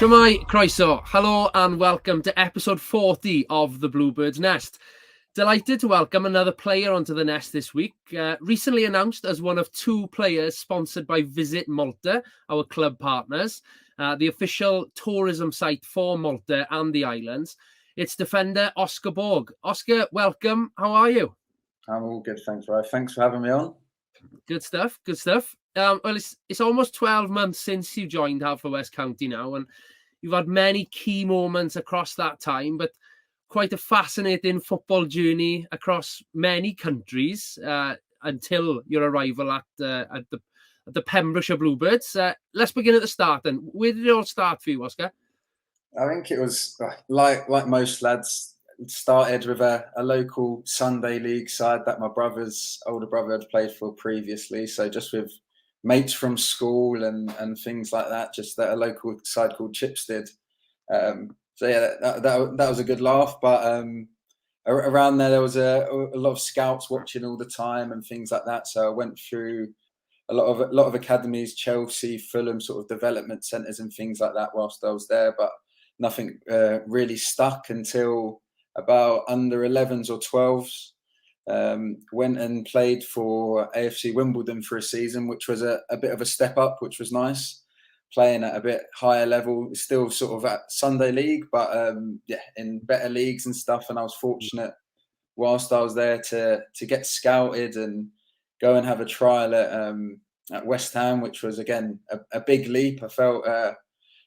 Shwmai, croeso, hello and welcome to episode 40 of the Bluebirds Nest. Delighted to welcome another player onto the Nest this week. Recently announced as one of two players sponsored by Visit Malta, our club partners, the official tourism site for Malta and the islands. It's defender Oscar Borg. Oscar, welcome. How are you? I'm all good, thanks, Ryan. Thanks for having me on. Good stuff, good stuff. Well, it's almost 12 months since you joined Haverfordwest County now, and you've had many key moments across that time, but quite a fascinating football journey across many countries until your arrival at the Pembrokeshire Bluebirds. Let's begin at the start then. Where did it all start for you, Oscar? I think it was like most lads. It started with a local Sunday league side that my older brother had played for previously. So just with mates from school and things like that, just at a local side called Chipstead. So yeah, that was a good laugh. But around there was a lot of scouts watching all the time and things like that. So I went through a lot of academies, Chelsea, Fulham, sort of development centres and things like that whilst I was there. But nothing really stuck until about under 11s or 12s. Went and played for AFC Wimbledon for a season, which was a bit of a step up, which was nice. Playing at a bit higher level, still sort of at Sunday league, but in better leagues and stuff. And I was fortunate whilst I was there to get scouted and go and have a trial at West Ham, which was again a big leap. I felt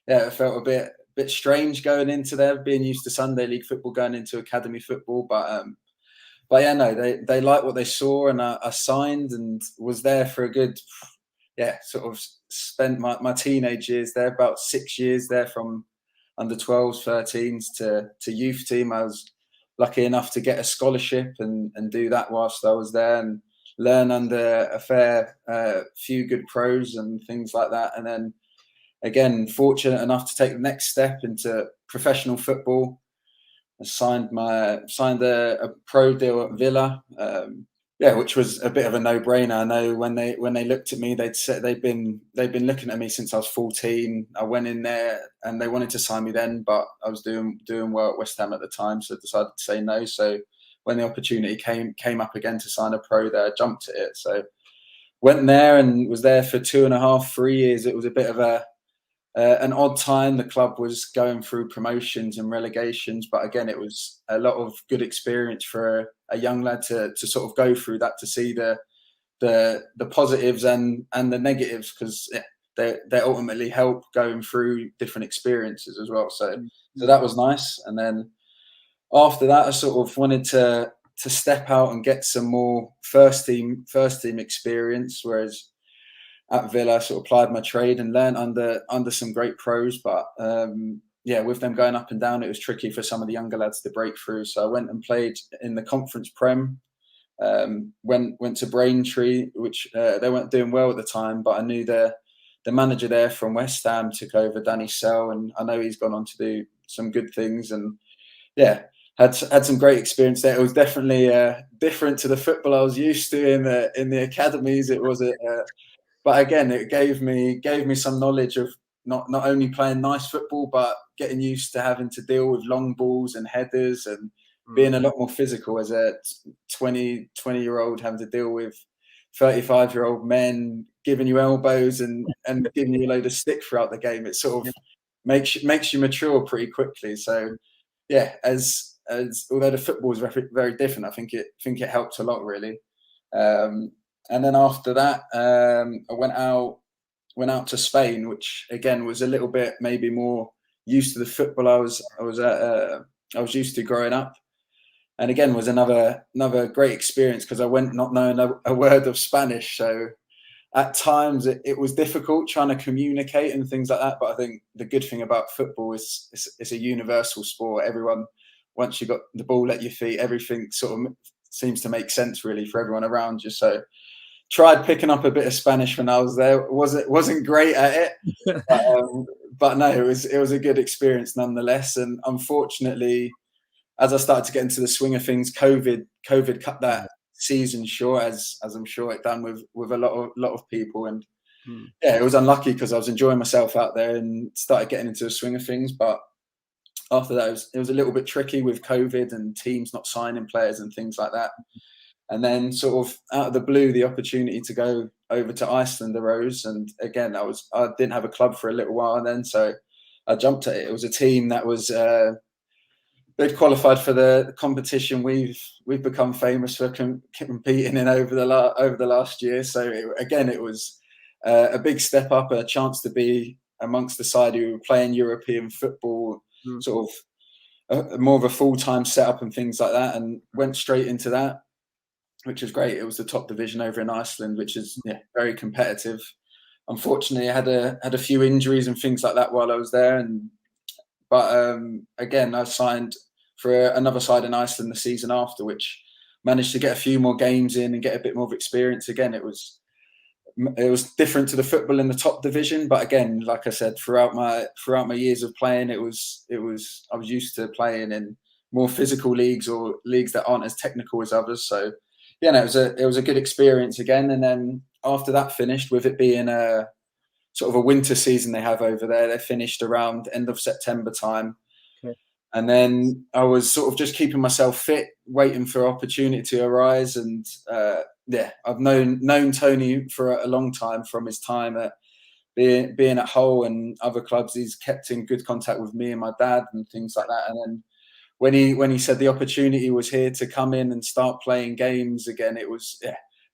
it felt a bit strange going into there, being used to Sunday league football, going into academy football. But yeah, no, they liked what they saw, and I signed and was there for a good, sort of spent my teenage years there, about 6 years there, from under 12s, 13s to youth team. I was lucky enough to get a scholarship and do that whilst I was there and learn under a fair few good pros and things like that. And then again, fortunate enough to take the next step into professional football. I signed a pro deal at Villa, which was a bit of a no-brainer. I know when they looked at me, they'd said they'd been looking at me since I was 14. I went in there and they wanted to sign me then, but I was doing well at West Ham at the time, so I decided to say no. So when the opportunity came up again to sign a pro there, I jumped at it. So went there and was there for 2.5, 3 years. It was a bit of an odd time. The club was going through promotions and relegations, but again, it was a lot of good experience for a young lad to sort of go through that, to see the positives and the negatives, because they ultimately help going through different experiences as well. So that was nice. And then after that, I sort of wanted to step out and get some more first team experience, whereas at Villa, I sort of applied my trade and learned under some great pros. But with them going up and down, it was tricky for some of the younger lads to break through. So I went and played in the Conference Prem. Went to Braintree, which they weren't doing well at the time, but I knew the manager there from West Ham took over, Danny Sell, and I know he's gone on to do some good things. And had some great experience there. It was definitely different to the football I was used to in the academies. It was but again, it gave me some knowledge of not only playing nice football, but getting used to having to deal with long balls and headers and being a lot more physical as a 20-year-old, having to deal with 35-year-old men giving you elbows and giving you a load of stick throughout the game. It sort of makes you mature pretty quickly. So as although the football is very, very different, I think it helped a lot, really. And then after that, I went out to Spain, which again was a little bit maybe more used to the football I was used to growing up, and again was another great experience, because I went not knowing a word of Spanish. So at times it was difficult trying to communicate and things like that. But I think the good thing about football is it's a universal sport. Everyone, once you got the ball at your feet, everything sort of seems to make sense really for everyone around you. So tried picking up a bit of Spanish when I was there. Wasn't great at it, but no, it was a good experience nonetheless. And unfortunately, as I started to get into the swing of things, COVID cut that season short, as I'm sure it done with a lot of people. And yeah, it was unlucky because I was enjoying myself out there and started getting into the swing of things. But after that, it was a little bit tricky with COVID and teams not signing players and things like that. And then sort of out of the blue, the opportunity to go over to Iceland arose. And again, I didn't have a club for a little while then, so I jumped at it. It was a team that was they'd qualified for the competition we've become famous for competing in over the last year. So it was a big step up, a chance to be amongst the side who were playing European football, sort of more of a full-time setup and things like that, and went straight into that, which was great. It was the top division over in Iceland, which is very competitive. Unfortunately, I had a few injuries and things like that while I was there, but again, I signed for another side in Iceland the season after, which managed to get a few more games in and get a bit more of experience. Again, it was different to the football in the top division, but again, like I said, throughout my years of playing, I was used to playing in more physical leagues or leagues that aren't as technical as others. So yeah, no, it was a good experience again. And then after that finished, with it being a sort of a winter season they have over there, they finished around end of September time. Okay. And then I was sort of just keeping myself fit, waiting for opportunity to arise. And I've known Tony for a long time from his time at being at Hull and other clubs. He's kept in good contact with me and my dad and things like that. And then when he said the opportunity was here to come in and start playing games again, it was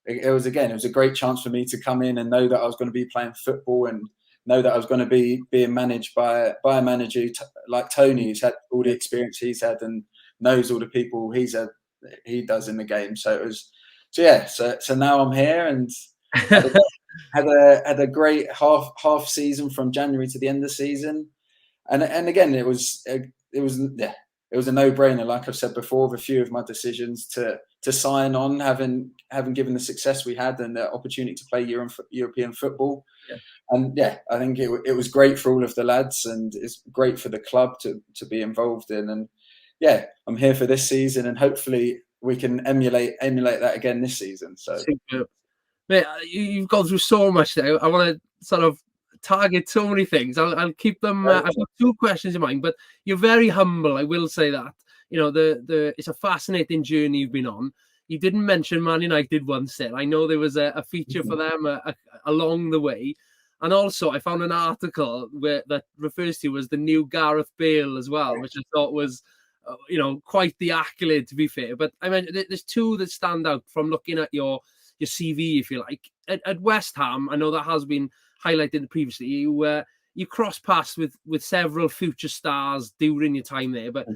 a great chance for me to come in and know that I was going to be playing football and know that I was going to be being managed by a manager like Tony, who's had all the experience he's had and knows all the people he does in the game. So now I'm here and had a great half season from January to the end of the season, and again it was a no-brainer. Like I've said before, with a few of my decisions to sign on, having given the success we had and the opportunity to play European football. Yeah. And I think it was great for all of the lads, and it's great for the club to be involved in. And I'm here for this season, and hopefully we can emulate that again this season. So, mate, you've gone through so much there. I want to sort of target so many things. I'll keep them. I've got two questions in mind, but you're very humble. I will say that. You know, it's a fascinating journey you've been on. You didn't mention Man United once there. I know there was a feature for them along the way. And also, I found an article that refers to you as the new Gareth Bale as well, which I thought was, quite the accolade, to be fair. But I mean, there's two that stand out from looking at your CV, if you like. At West Ham, I know that has been highlighted previously. You cross paths with several future stars during your time there, but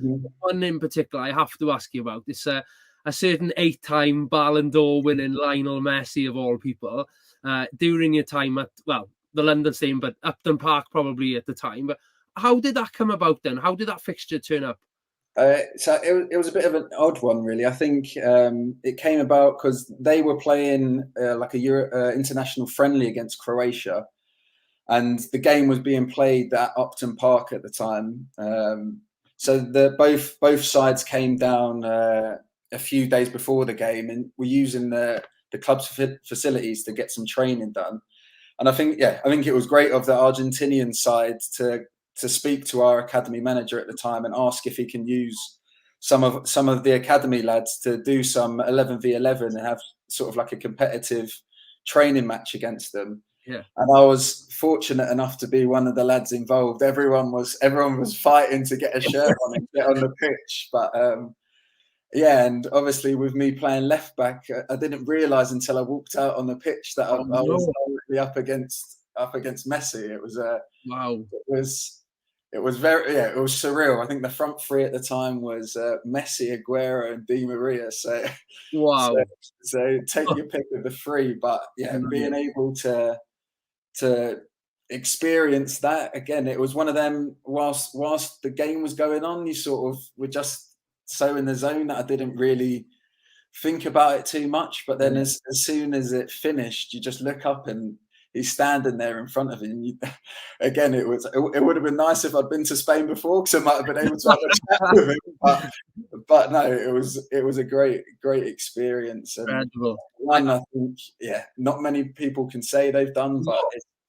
one in particular I have to ask you about. It's a certain 8-time Ballon d'Or winning Lionel Messi, of all people, during your time at the London Stadium, but Upton Park probably at the time. But how did that come about then? How did that fixture turn up? So it was a bit of an odd one, really. I think it came about because they were playing like a international friendly against Croatia, and the game was being played at Upton Park at the time. So both sides came down a few days before the game, and were using the club's facilities to get some training done. And I think it was great of the Argentinian side to speak to our academy manager at the time and ask if he can use some of the academy lads to do some 11v11 and have sort of like a competitive training match against them. Yeah. And I was fortunate enough to be one of the lads involved. Everyone was fighting to get a shirt on and get on the pitch. But and obviously with me playing left back, I didn't realise until I walked out on the pitch that I was directly up against Messi. It was wow. It was it was surreal. I think the front three at the time was Messi, Aguero, and Di Maria. So wow. So take your pick of the three, but being able to experience that again, it was one of them. Whilst the game was going on, you sort of were just so in the zone that I didn't really think about it too much. But then as soon as it finished, you just look up and he's standing there in front of him. Again, it would have been nice if I'd been to Spain before, because I might have been able to have a chat with him. But no, it was a great experience. And incredible. one I think, not many people can say they've done, but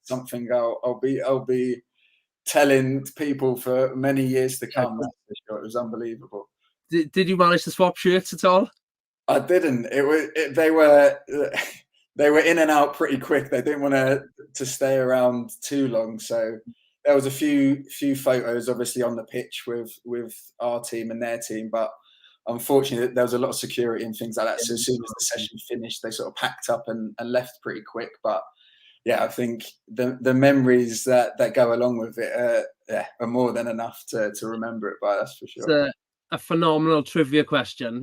something I'll be telling people for many years to come. That's for sure. It was unbelievable. Did you manage to swap shirts at all? I didn't. They were in and out pretty quick. They didn't want to stay around too long. So there was a few photos, obviously, on the pitch with our team and their team, but unfortunately, there was a lot of security and things like that. So as soon as the session finished, they sort of packed up and left pretty quick. But yeah, I think the memories that go along with it are more than enough to remember it by. That's for sure. It's a phenomenal trivia question.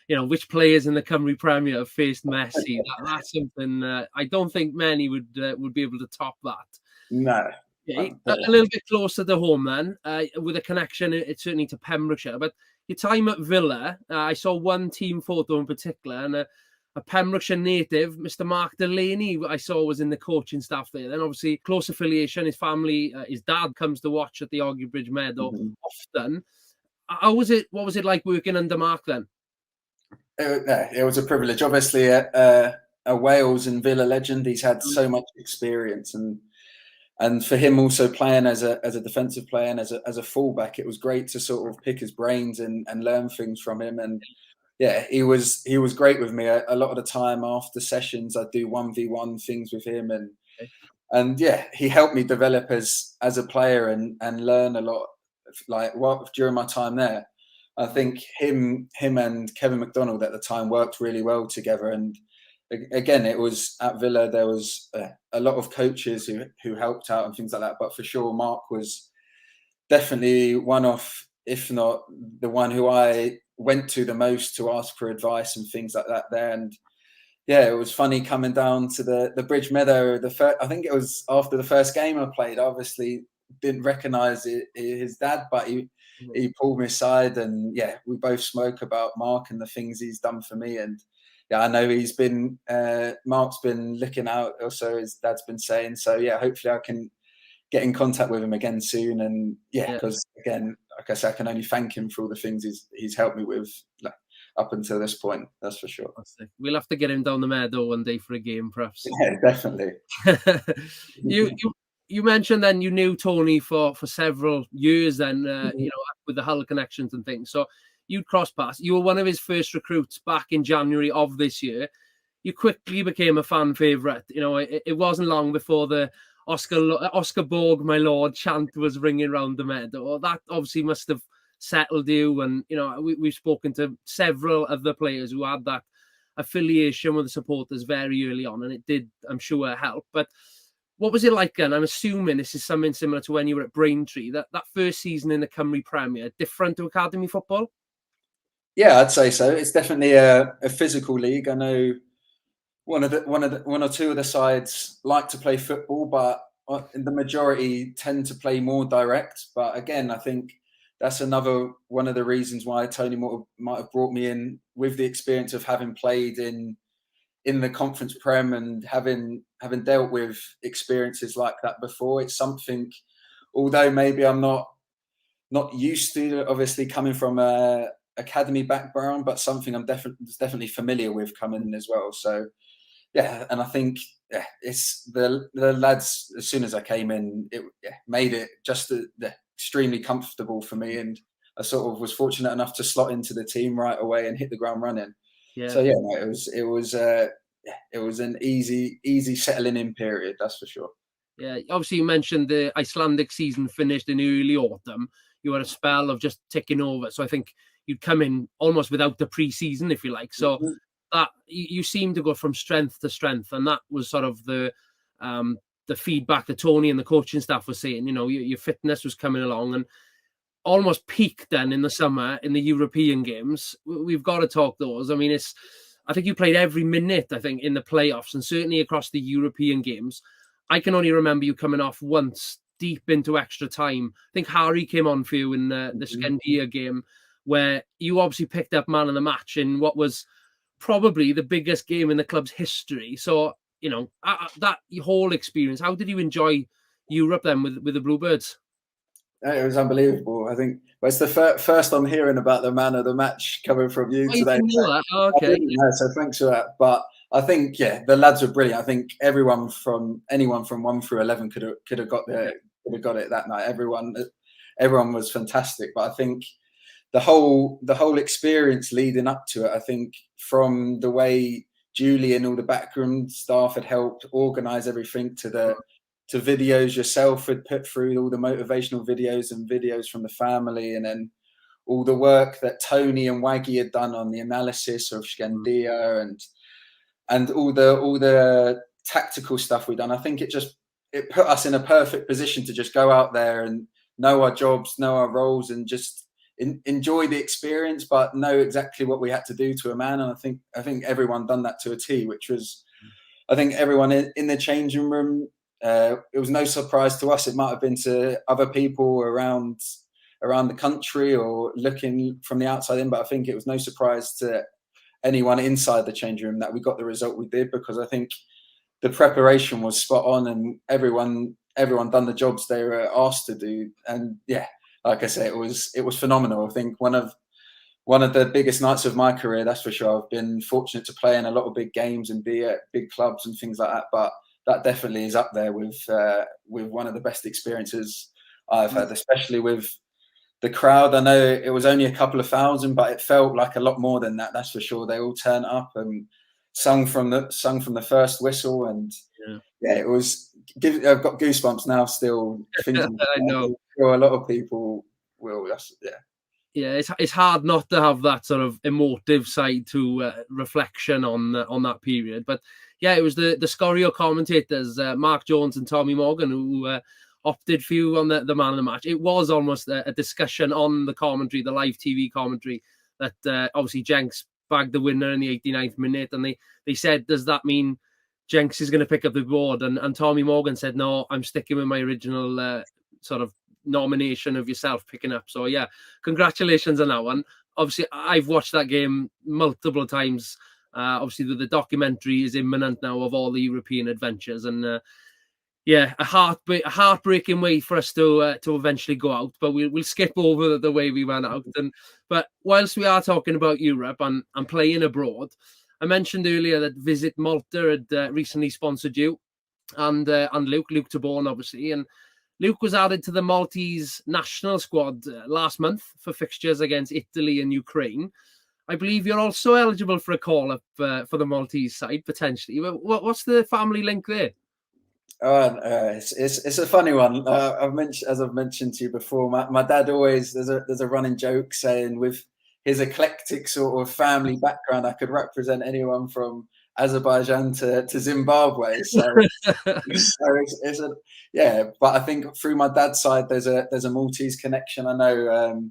Which players in the Cymru Premier have faced Messi? That's something I don't think many would be able to top that. No. A little bit closer to home then, with a connection, it's certainly to Pembrokeshire. But your time at Villa, I saw one team photo in particular, and a Pembrokeshire native, Mr. Mark Delaney, I saw was in the coaching staff there. Then obviously close affiliation, his family, his dad comes to watch at the Argy Bridge Meadow often. What was it like working under Mark then? It was a privilege. Obviously, a Wales and Villa legend. He's had so much experience, and for him also playing as a defensive player and as a fullback, it was great to sort of pick his brains and learn things from him. And yeah, he was great with me. A lot of the time after sessions, I'd do 1v1 things with him, and yeah, he helped me develop as a player and learn a lot. During my time there, I think him and Kevin McDonald at the time worked really well together. And again, it was at Villa, there was a lot of coaches who helped out and things like that. But for sure, Mark was definitely one of, if not the one who I went to the most to ask for advice and things like that there. And yeah, it was funny coming down to the Bridge Meadow. I think it was after the first game I played. I obviously didn't recognise his dad, but he pulled me aside, and yeah, we both spoke about Mark and the things he's done for me. And yeah, I know Mark's been looking out, also his dad's been saying. So yeah, hopefully I can get in contact with him again soon. And yeah, because again, like I said, I can only thank him for all the things he's helped me with up until this point. That's for sure. We'll have to get him down the meadow one day for a game, perhaps. Yeah, definitely. You mentioned then you knew Tony for several years then, with the Hull connections and things. So you'd cross paths. You were one of his first recruits back in January of this year. You quickly became a fan favourite. It wasn't long before the Oscar Borg, my lord, chant was ringing around the meadow. That obviously must have settled you. And, we've spoken to several other players who had that affiliation with the supporters very early on, and it did, I'm sure, help. But what was it like then? I'm assuming this is something similar to when you were at Braintree, that first season in the Cymru Premier, different to academy football? Yeah, I'd say so. It's definitely a physical league. I know one or two of the sides like to play football, but the majority tend to play more direct. But again, I think that's another one of the reasons why Tony might have brought me in, with the experience of having played in the Conference Prem and having dealt with experiences like that before. It's something, although maybe I'm not used to, obviously coming from a academy background, but something I'm definitely familiar with coming in as well. So yeah, and I think it's the lads, as soon as I came in, it made it just extremely comfortable for me, and I sort of was fortunate enough to slot into the team right away and hit the ground running. Yeah. So yeah, it was an easy settling in period, that's for sure. Yeah, obviously you mentioned the Icelandic season finished in early autumn. You had a spell of just ticking over, so I think you'd come in almost without the pre-season, if you like. So that you seem to go from strength to strength, and that was sort of the feedback that Tony and the coaching staff were saying. Your fitness was coming along and almost peaked then in the summer in the European games. We've got to talk those. I mean, I think you played every minute, I think, in the playoffs and certainly across the European games. I can only remember you coming off once deep into extra time. I think Harry came on for you in the Scandia game, where you obviously picked up man of the match in what was probably the biggest game in the club's history. So, that whole experience, how did you enjoy Europe then with the Bluebirds? It was unbelievable. I think it's the first I'm hearing about the man of the match coming from you today. You didn't know that? Oh, okay. I didn't know, so thanks for that. But I think the lads were brilliant. I think anyone from 1 through 11 could have got it that night. Everyone was fantastic. But I think the whole experience leading up to it, I think from the way Julie and all the background staff had helped organise everything to videos yourself had put through all the motivational videos and videos from the family, and then all the work that Tony and Waggy had done on the analysis of Scandia and all the tactical stuff we've done. I think it put us in a perfect position to just go out there and know our jobs, know our roles, and just enjoy the experience, but know exactly what we had to do to a man. And I think everyone done that to a T, which was, I think everyone in the changing room, it was no surprise to us. It might have been to other people around the country or looking from the outside in, but I think it was no surprise to anyone inside the changing room that we got the result we did, because I think the preparation was spot on and everyone done the jobs they were asked to do. And like I say, it was phenomenal. I think one of the biggest nights of my career, that's for sure. I've been fortunate to play in a lot of big games and be at big clubs and things like that, but that definitely is up there with one of the best experiences I've had, especially with the crowd. I know it was only a couple of thousand, but it felt like a lot more than that. That's for sure. They all turned up and sung from the first whistle, and it was. I've got goosebumps now still thinking. I know. A lot of people will. It's hard not to have that sort of emotive side to reflection on that period. But it was the Scorio commentators, Mark Jones and Tommy Morgan, who opted for you on the man of the match. It was almost a discussion on the commentary, the live TV commentary, that obviously Jenks bagged the winner in the 89th minute, and they said, does that mean Jenks is going to pick up the board? And Tommy Morgan said, no, I'm sticking with my original sort of nomination of yourself picking up. So congratulations on that one. Obviously, I've watched that game multiple times. Obviously, the documentary is imminent now of all the European adventures, and a heartbreaking way for us to eventually go out. But we'll skip over the way we went out. But whilst we are talking about Europe and playing abroad, I mentioned earlier that Visit Malta had recently sponsored you and Luke Tabone, obviously, and Luke was added to the Maltese national squad last month for fixtures against Italy and Ukraine. I believe you're also eligible for a call-up for the Maltese side, potentially. What's the family link there? It's a funny one. I've mentioned to you before, my dad always, there's a running joke saying with his eclectic sort of family background, I could represent anyone from Azerbaijan to Zimbabwe. So, but I think through my dad's side, there's a Maltese connection. I know,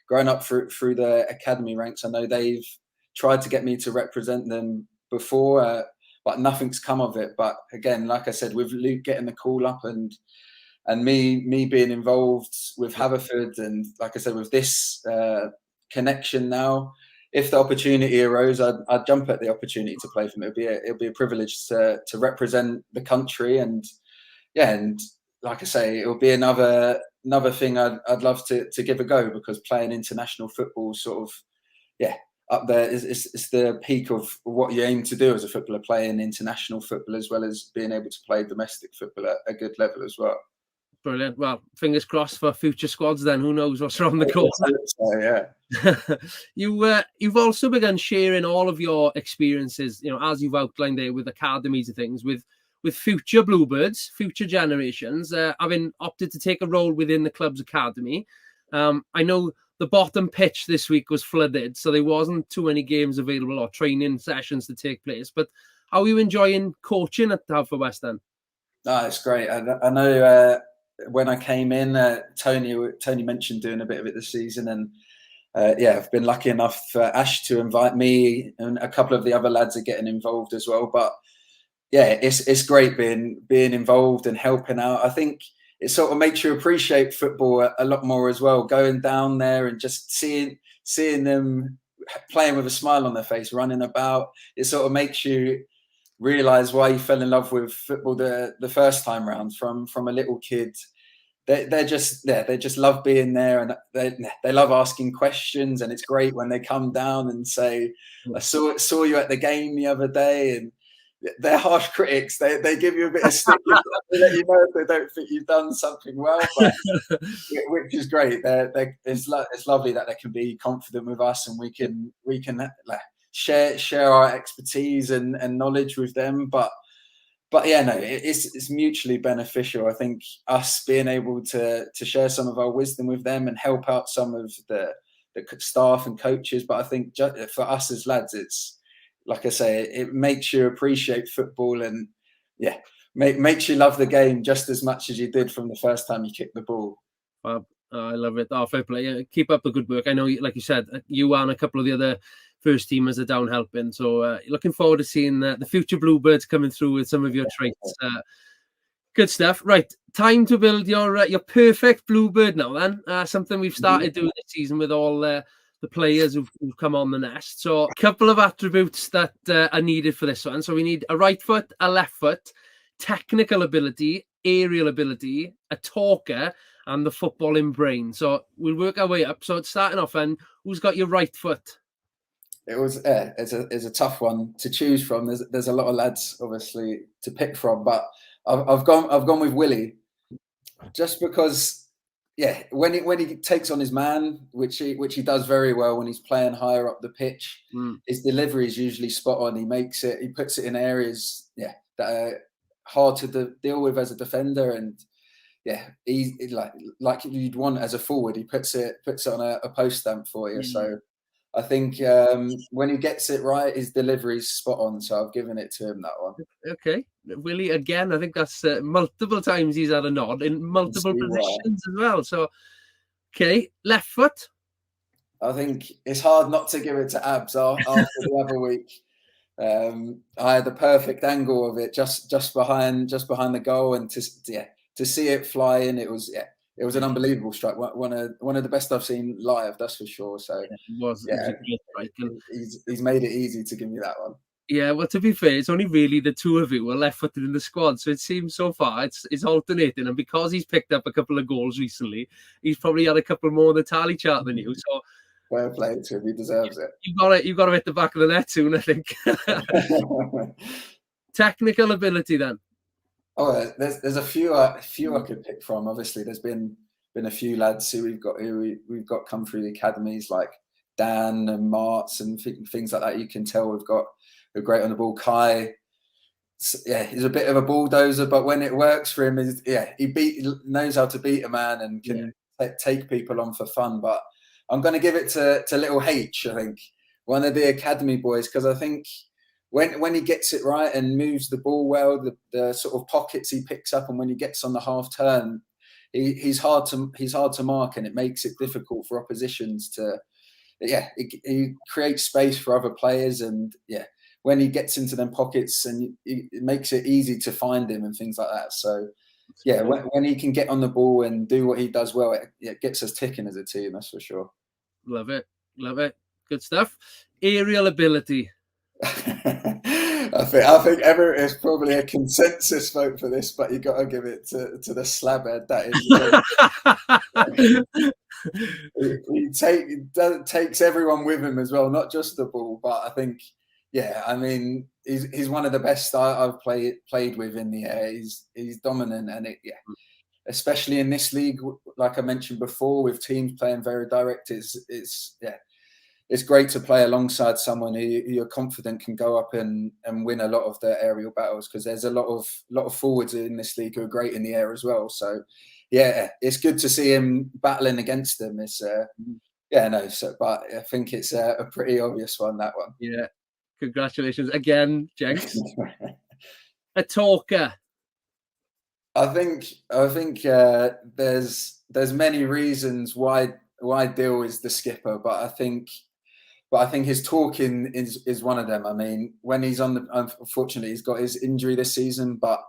growing up through the academy ranks, I know they've tried to get me to represent them before, but nothing's come of it. But again, like I said, with Luke getting the call up and me being involved with Haverford, and like I said, with this connection now, if the opportunity arose, I'd jump at the opportunity to play for them. It'll be a privilege to represent the country, and like I say, it'll be another thing I'd love to give a go, because playing international football sort of up there is the peak of what you aim to do as a footballer, playing international football as well as being able to play domestic football at a good level as well. Brilliant. Well, fingers crossed for future squads then. Who knows what's around the corner. You've also begun sharing all of your experiences, as you've outlined there, with academies and things, with future Bluebirds, future generations, having opted to take a role within the club's academy. I know the bottom pitch this week was flooded, so there wasn't too many games available or training sessions to take place. But how are you enjoying coaching at Haverford End? No, it's great. I know when I came in, Tony mentioned doing a bit of it this season, and I've been lucky enough for Ash to invite me, and a couple of the other lads are getting involved as well. But it's great being involved and helping out. I think it sort of makes you appreciate football a lot more as well. Going down there and just seeing them playing with a smile on their face, running about, it sort of makes you realise why you fell in love with football the first time round from a little kid. They just love being there, and they love asking questions, and it's great when they come down and say, I saw you at the game the other day, and they're harsh critics. They give you a bit of stick. They let you know if they don't think you've done something well, but which is great. It's lovely that they can be confident with us, and we can like, share our expertise and knowledge with them. But yeah, no, it's mutually beneficial. I think us being able to share some of our wisdom with them and help out some of the staff and coaches. But I think for us as lads, it's like I say, it makes you appreciate football, and yeah, makes you love the game just as much as you did from the first time you kicked the ball. I love it. Fair play. Keep up the good work. I know, like you said, you and a couple of the other first teamers are down helping. So looking forward to seeing the future Bluebirds coming through with some of your traits. Good stuff. Right, time to build your perfect Bluebird now. Then something we've started doing this season with all the players who've come on the nest. So a couple of attributes that are needed for this one. So we need a right foot, a left foot, technical ability, aerial ability, a talker, and the footballing brain. So we'll work our way up. So starting off, and who's got your right foot? It's a tough one to choose from. There's a lot of lads obviously to pick from, but I've gone with Willie, just because. Yeah, when he takes on his man, which he does very well when he's playing higher up the pitch, his delivery is usually spot on. He puts it in areas that are hard to deal with as a defender, and he's like you'd want as a forward. He puts it on a post stamp for you. So I think when he gets it right, his delivery is spot on. So I've given it to him, that one. Okay, Willie again. I think that's multiple times he's had a nod in multiple positions as well. So, okay, left foot. I think it's hard not to give it to Abs after the other week. I had the perfect angle of it just behind the goal, and to see it fly in, it was an unbelievable strike. One of the best I've seen live, that's for sure. So it was a great strike. He's made it easy to give me that one. Yeah, well, to be fair, it's only really the two of you were left-footed in the squad, so it seems so far it's alternating. And because he's picked up a couple of goals recently, he's probably had a couple more on the tally chart than you. So fair play to him; he deserves it. You've got to hit the back of the net soon, I think. Technical ability, then. Oh, there's a few I could pick from. Obviously, there's been a few lads who we've got come through the academies, like Dan and Marts and things like that. You can tell we've got a great on the ball. Kai, he's a bit of a bulldozer, but when it works for him, he knows how to beat a man and can take people on for fun. But I'm going to give it to little H. I think one of the academy boys, because I think when he gets it right and moves the ball well, the sort of pockets he picks up, and when he gets on the half turn, he's hard to mark, and it makes it difficult for oppositions to. He creates space for other players, and when he gets into them pockets, and it makes it easy to find him and things like that. So when he can get on the ball and do what he does well, it gets us ticking as a team, that's for sure. Love it. Good stuff. Aerial ability. I think it's probably a consensus vote for this, but you got to give it to the slabhead. That is, he takes everyone with him as well, not just the ball. But I think, I mean, he's one of the best I've played with in the air. He's dominant, and especially in this league, like I mentioned before, with teams playing very direct, it's great to play alongside someone who you're confident can go up and win a lot of the aerial battles, because there's a lot of forwards in this league who are great in the air as well. So it's good to see him battling against them. It's but I think it's a pretty obvious one, that one. Yeah, congratulations again, Jenks. A talker. I think there's many reasons why Dill is the skipper, but I think his talking is one of them. I mean, when he's unfortunately he's got his injury this season, but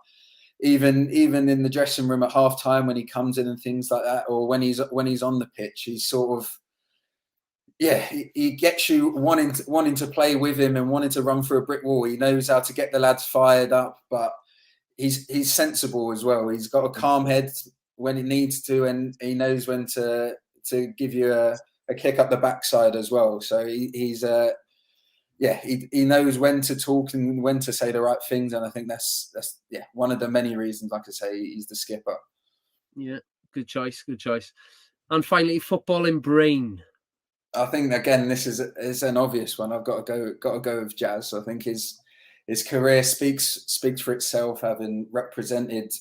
even in the dressing room at half time when he comes in and things like that, or when he's on the pitch, he's sort of he gets you wanting to play with him and wanting to run through a brick wall. He knows how to get the lads fired up, but he's sensible as well. He's got a calm head when he needs to, and he knows when to give you a kick up the backside as well. So he's he knows when to talk and when to say the right things, and I think that's one of the many reasons. Like I say, he's the skipper. Yeah, good choice. And finally, footballing brain. I think again, this is an obvious one. I've got to go with Jazz. I think his career speaks for itself, having represented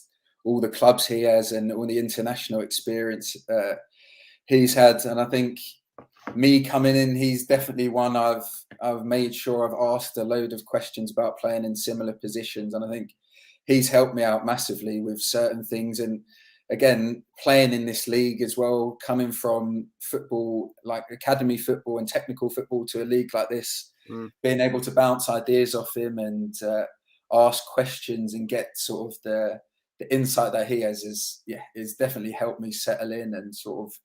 all the clubs he has and all the international experience he's had. And I think me coming in, he's definitely one I've made sure I've asked a load of questions about playing in similar positions, and I think he's helped me out massively with certain things. And again, playing in this league as well, coming from football, like academy football and technical football, to a league like this, being able to bounce ideas off him and ask questions and get sort of the insight that he has is definitely helped me settle in and sort of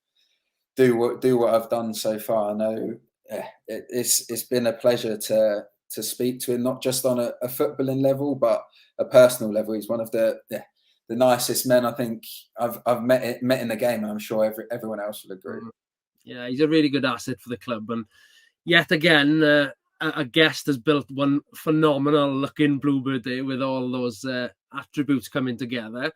do what I've done so far. I know it's been a pleasure to speak to him, not just on a footballing level, but a personal level. He's one of the nicest men I think I've met in the game, and I'm sure everyone else will agree. Yeah, he's a really good asset for the club, and yet again, a guest has built one phenomenal looking Bluebird there with all those attributes coming together.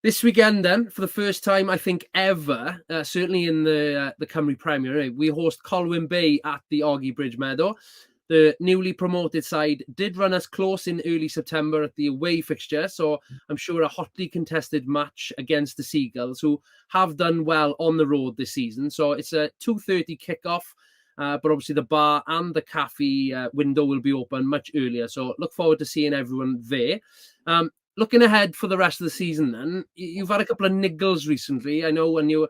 This weekend, then, for the first time, I think, ever, certainly in the Cymru Premier, we host Colwyn Bay at the Oggy Bridge Meadow. The newly promoted side did run us close in early September at the away fixture, so I'm sure a hotly contested match against the Seagulls, who have done well on the road this season. So it's a 2:30 kickoff, but obviously the bar and the cafe window will be open much earlier. So look forward to seeing everyone there. Looking ahead for the rest of the season, then, you've had a couple of niggles recently. I know when you're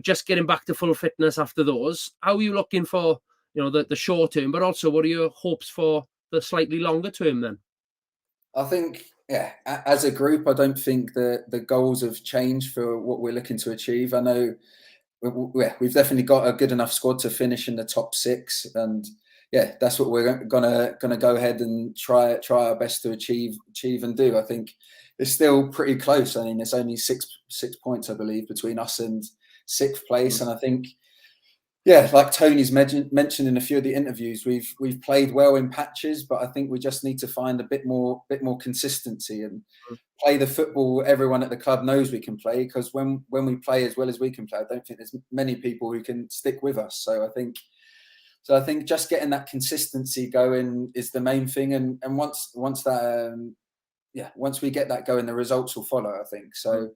just getting back to full fitness after those. How are you looking for the short term, but also what are your hopes for the slightly longer term then? I think, as a group, I don't think the goals have changed for what we're looking to achieve. I know we've definitely got a good enough squad to finish in the top 6, and that's what we're gonna go ahead and try our best to achieve and do. I think it's still pretty close. I mean, there's only six points, I believe, between us and 6th place, and I think, like Tony's mentioned in a few of the interviews, we've played well in patches, but I think we just need to find a bit more consistency and play the football everyone at the club knows we can play. Because when we play as well as we can play, I don't think there's many people who can stick with us. So I think just getting that consistency going is the main thing, and once that once we get that going, the results will follow, I think. So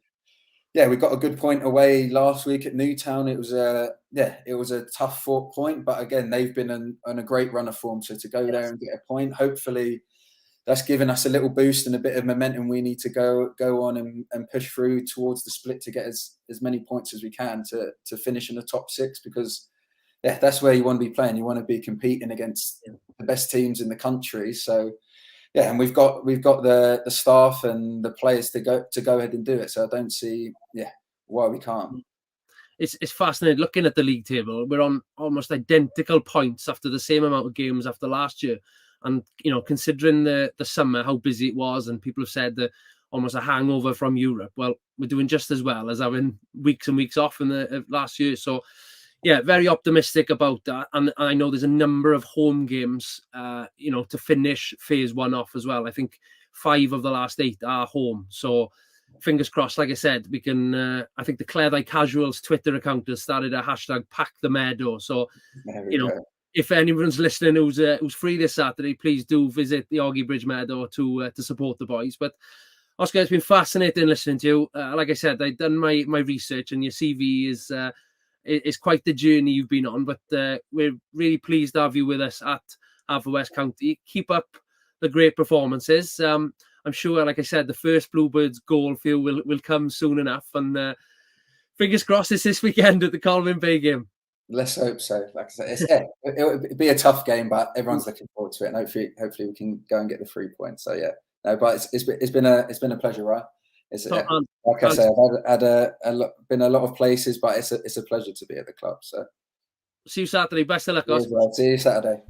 we got a good point away last week at Newtown. It was a tough point, but again, they've been on a great run of form. So to go there and get a point, hopefully that's given us a little boost and a bit of momentum we need to go on and push through towards the split to get as many points as we can to finish in the top 6, because that's where you want to be playing. You want to be competing against the best teams in the country. So and we've got the staff and the players to go ahead and do it. So I don't see why we can't. It's fascinating looking at the league table. We're on almost identical points after the same amount of games after last year, and considering the summer, how busy it was, and people have said that almost a hangover from Europe. Well, we're doing just as well as having weeks and weeks off in the last year. So very optimistic about that. And I know there's a number of home games, to finish phase 1 off as well. I think 5 of the last 8 are home. So fingers crossed, like I said, we can, I think the Cleddau Casuals Twitter account has started a hashtag Pack the Meadow. So, if anyone's listening who's free this Saturday, please do visit the Oggy Bridge Meadow to support the boys. But Oscar, it's been fascinating listening to you. Like I said, I've done my research, and your CV is quite the journey you've been on, but we're really pleased to have you with us at Haverfordwest County. Keep up the great performances. I'm sure, like I said, the first Bluebirds goal for you will come soon enough, and fingers crossed it's this weekend at the Colwyn Bay game. Let's hope so. Like I said, it'll be a tough game, but everyone's looking forward to it, and hopefully we can go and get the 3 points. So but it's been a pleasure, right? Like I say, I've been a lot of places, but it's a pleasure to be at the club. So see you Saturday. Best of luck, Oscar. See you Saturday.